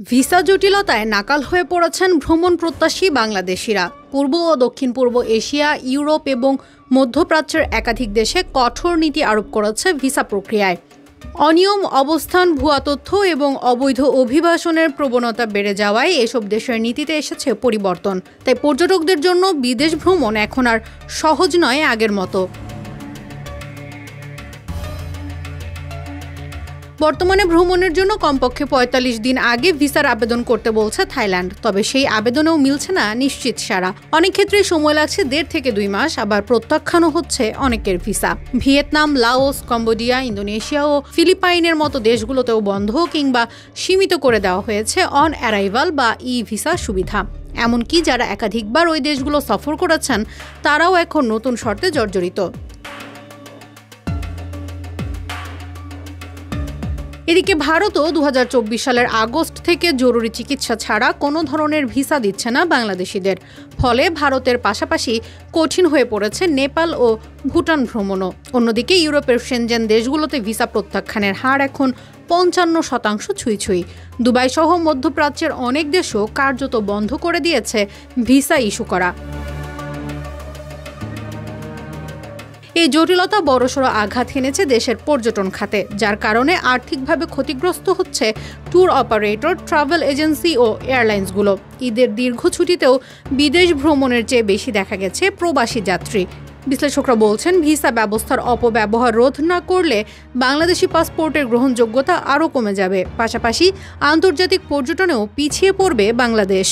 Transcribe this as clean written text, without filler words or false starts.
Visa জটিলতায় নাকাল হয়ে পড়েছেন ভ্রমণ প্রত্যাশী বাংলাদেশিরা। পূর্ব ও দক্ষিণ পূর্ব এশিয়া, ইউরোপ এবং মধ্যপ্রাচ্যের একাধিক দেশে কঠোর নীতি আরোপ করেছে ভিসা প্রক্রিয়ায়। অনিয়ম, অবস্থান, ভুয়া তথ্য এবং অবৈধ অভিবাসনের প্রবণতা বেড়ে যাওয়ায় এসব দেশের নীতিতে এসেছে পরিবর্তন। তাই পর্যটকদের জন্য বিদেশ ভ্রমণ এখন আর সহজ নয় আগের মতো। বর্তমানে ভ্রমণের জন্য কমপক্ষে ৪৫ দিন আগে ভিসার আবেদন করতে বলছে থাইল্যান্ড। তবে সেই আবেদনেও মিলছে না নিশ্চিত সাড়া। অনেক ক্ষেত্রেই সময় লাগছে ১.৫ থেকে ২ মাস, আবার প্রত্যাখ্যানও হচ্ছে অনেকের visa. Vietnam, Laos, Cambodia, Indonesia ও ফিলিপাইনের মতো দেশগুলোতেও বন্ধ কিংবা সীমিত করে দেওয়া হয়েছে অন অ্যারাইভাল বা ই ভিসা সুবিধা। এমনকি যারা একাধিকবার ওই দেশগুলো সফর করেছেন তারাও এখন নতুন শর্তে জর্জরিত। এদিকে ভারতও ২০২৪ সালের আগস্ট থেকে জরুরি চিকিৎসা ছাড়া কোনো ধরনের ভিসা দিচ্ছে না বাংলাদেশিদের। ফলে ভারতের পাশাপাশি কঠিন হয়ে পড়েছে নেপাল ও ভুটান ভ্রমণও। অন্যদিকে ইউরোপের সেনজেন দেশগুলোতে ভিসা প্রত্যাখ্যানের হার এখন ৫৫% ছুঁই। দুবাই সহ মধ্যপ্রাচ্যের অনেক দেশও কার্যত বন্ধ করে দিয়েছে ভিসা ইস্যু করা। এই জটিলতা বড়সড় আঘাত হেনেছে দেশের পর্যটন খাতে, যার কারণে আর্থিকভাবে ক্ষতিগ্রস্ত হচ্ছে ট্যুর অপারেটর, ট্রাভেল এজেন্সি ও এয়ারলাইন্সগুলো। ঈদের দীর্ঘ ছুটিতেও বিদেশ ভ্রমণের চেয়ে বেশি দেখা গেছে প্রবাসী যাত্রী। বিশ্লেষকরা বলছেন, ভিসা ব্যবস্থার অপব্যবহার রোধ না করলে বাংলাদেশি পাসপোর্টের গ্রহণযোগ্যতা আরও কমে যাবে। পাশাপাশি আন্তর্জাতিক পর্যটনেও পিছিয়ে পড়বে বাংলাদেশ।